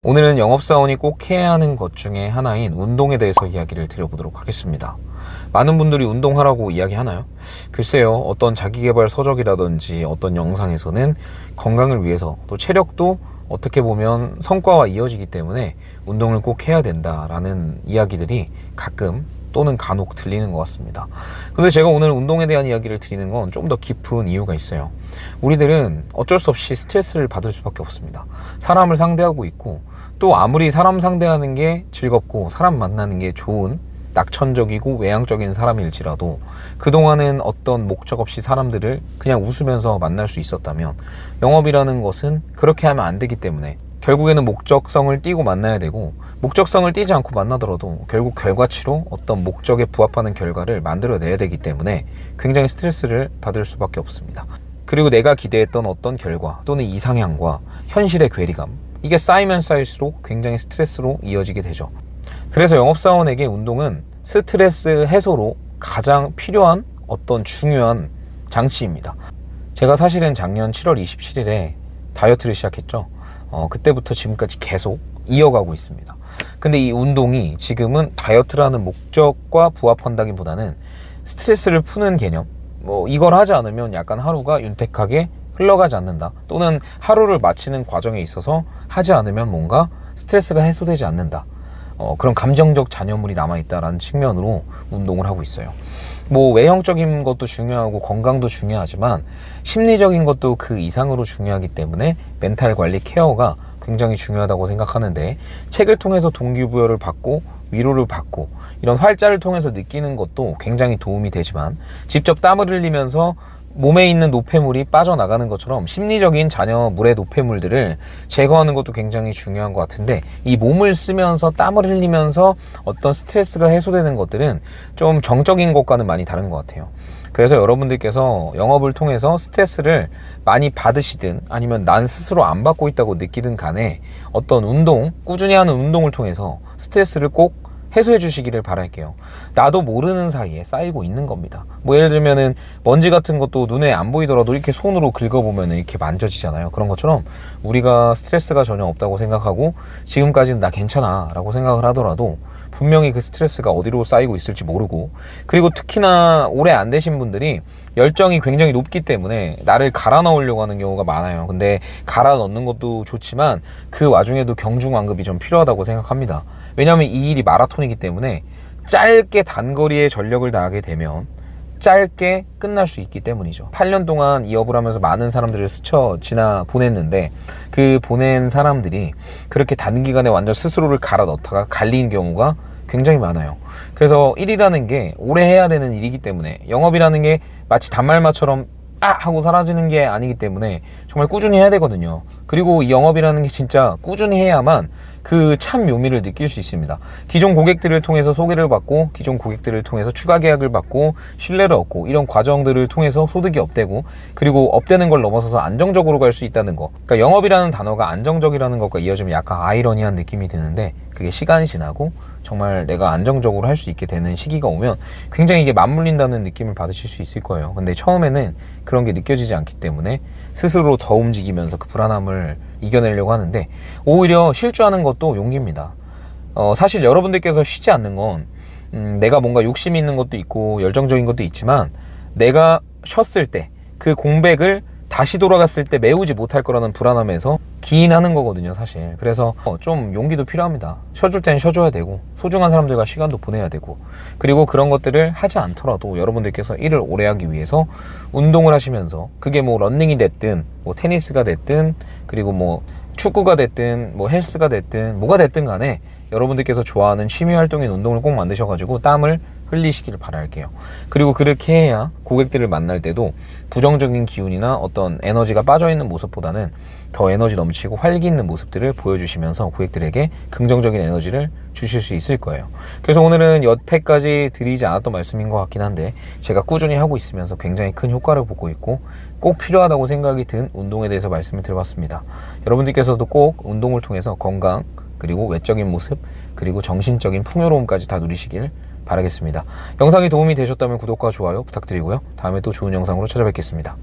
오늘은 영업사원이 꼭 해야 하는 것 중에 하나인 운동에 대해서 이야기를 드려보도록 하겠습니다. 많은 분들이 운동하라고 이야기하나요? 글쎄요, 어떤 자기계발 서적이라든지 어떤 영상에서는 건강을 위해서 또 체력도 어떻게 보면 성과와 이어지기 때문에 운동을 꼭 해야 된다라는 이야기들이 가끔 또는 간혹 들리는 것 같습니다. 근데 제가 오늘 운동에 대한 이야기를 드리는 건 좀 더 깊은 이유가 있어요. 우리들은 어쩔 수 없이 스트레스를 받을 수밖에 없습니다. 사람을 상대하고 있고, 또 아무리 사람 상대하는 게 즐겁고 사람 만나는 게 좋은 낙천적이고 외향적인 사람일지라도 그동안은 어떤 목적 없이 사람들을 그냥 웃으면서 만날 수 있었다면, 영업이라는 것은 그렇게 하면 안 되기 때문에 결국에는 목적성을 띠고 만나야 되고, 목적성을 띠지 않고 만나더라도 결국 결과치로 어떤 목적에 부합하는 결과를 만들어내야 되기 때문에 굉장히 스트레스를 받을 수밖에 없습니다. 그리고 내가 기대했던 어떤 결과 또는 이상향과 현실의 괴리감, 이게 쌓이면 쌓일수록 굉장히 스트레스로 이어지게 되죠. 그래서 영업사원에게 운동은 스트레스 해소로 가장 필요한 어떤 중요한 장치입니다. 제가 사실은 작년 7월 27일에 다이어트를 시작했죠. 그때부터 지금까지 계속 이어가고 있습니다. 근데 이 운동이 지금은 다이어트라는 목적과 부합한다기보다는 스트레스를 푸는 개념, 이걸 하지 않으면 약간 하루가 윤택하게 흘러가지 않는다, 또는 하루를 마치는 과정에 있어서 하지 않으면 뭔가 스트레스가 해소되지 않는다, 그런 감정적 잔여물이 남아있다라는 측면으로 운동을 하고 있어요. 외형적인 것도 중요하고 건강도 중요하지만 심리적인 것도 그 이상으로 중요하기 때문에 멘탈 관리 케어가 굉장히 중요하다고 생각하는데, 책을 통해서 동기부여를 받고 위로를 받고 이런 활자를 통해서 느끼는 것도 굉장히 도움이 되지만, 직접 땀을 흘리면서 몸에 있는 노폐물이 빠져나가는 것처럼 심리적인 잔여물의 노폐물들을 제거하는 것도 굉장히 중요한 것 같은데, 이 몸을 쓰면서 땀을 흘리면서 어떤 스트레스가 해소되는 것들은 좀 정적인 것과는 많이 다른 것 같아요. 그래서 여러분들께서 영업을 통해서 스트레스를 많이 받으시든 아니면 난 스스로 안 받고 있다고 느끼든 간에 어떤 운동, 꾸준히 하는 운동을 통해서 스트레스를 꼭 해소해 주시기를 바랄게요. 나도 모르는 사이에 쌓이고 있는 겁니다. 예를 들면은 먼지 같은 것도 눈에 안 보이더라도 이렇게 손으로 긁어보면 이렇게 만져지잖아요. 그런 것처럼 우리가 스트레스가 전혀 없다고 생각하고 지금까지는 나 괜찮아 라고 생각을 하더라도 분명히 그 스트레스가 어디로 쌓이고 있을지 모르고, 그리고 특히나 오래 안 되신 분들이 열정이 굉장히 높기 때문에 나를 갈아 넣으려고 하는 경우가 많아요. 근데 갈아 넣는 것도 좋지만 그 와중에도 경중완급이 좀 필요하다고 생각합니다. 왜냐하면 이 일이 마라톤이기 때문에 짧게 단거리에 전력을 다하게 되면 짧게 끝날 수 있기 때문이죠. 8년 동안 이 업을 하면서 많은 사람들을 스쳐 지나 보냈는데, 그 보낸 사람들이 그렇게 단기간에 완전 스스로를 갈아 넣다가 갈린 경우가 굉장히 많아요. 그래서 일이라는 게 오래 해야 되는 일이기 때문에, 영업이라는 게 마치 단말마처럼 하고 사라지는 게 아니기 때문에 정말 꾸준히 해야 되거든요. 그리고 이 영업이라는 게 진짜 꾸준히 해야만 그 참 묘미를 느낄 수 있습니다. 기존 고객들을 통해서 소개를 받고, 기존 고객들을 통해서 추가 계약을 받고, 신뢰를 얻고, 이런 과정들을 통해서 소득이 업되고, 그리고 업되는 걸 넘어서서 안정적으로 갈 수 있다는 거. 그러니까 영업이라는 단어가 안정적이라는 것과 이어지면 약간 아이러니한 느낌이 드는데, 그게 시간이 지나고 정말 내가 안정적으로 할 수 있게 되는 시기가 오면 굉장히 이게 맞물린다는 느낌을 받으실 수 있을 거예요. 근데 처음에는 그런 게 느껴지지 않기 때문에 스스로 더 움직이면서 그 불안함을 이겨내려고 하는데, 오히려 실주하는 것도 용기입니다. 사실 여러분들께서 쉬지 않는 건 내가 뭔가 욕심이 있는 것도 있고 열정적인 것도 있지만, 내가 쉬었을 때 그 공백을 다시 돌아갔을 때 메우지 못할 거라는 불안함에서 기인하는 거거든요, 사실. 그래서 좀 용기도 필요합니다. 쉬어줄 땐 쉬어줘야 되고, 소중한 사람들과 시간도 보내야 되고, 그리고 그런 것들을 하지 않더라도 여러분들께서 일을 오래 하기 위해서 운동을 하시면서, 그게 러닝이 됐든 테니스가 됐든, 그리고 축구가 됐든 헬스가 됐든 뭐가 됐든 간에 여러분들께서 좋아하는 취미 활동인 운동을 꼭 만드셔가지고 땀을 흘리시기를 바랄게요. 그리고 그렇게 해야 고객들을 만날 때도 부정적인 기운이나 어떤 에너지가 빠져있는 모습보다는 더 에너지 넘치고 활기 있는 모습들을 보여주시면서 고객들에게 긍정적인 에너지를 주실 수 있을 거예요. 그래서 오늘은 여태까지 드리지 않았던 말씀인 것 같긴 한데, 제가 꾸준히 하고 있으면서 굉장히 큰 효과를 보고 있고 꼭 필요하다고 생각이 든 운동에 대해서 말씀을 드려봤습니다. 여러분들께서도 꼭 운동을 통해서 건강, 그리고 외적인 모습, 그리고 정신적인 풍요로움까지 다 누리시길 바라겠습니다. 영상이 도움이 되셨다면 구독과 좋아요 부탁드리고요. 다음에 또 좋은 영상으로 찾아뵙겠습니다.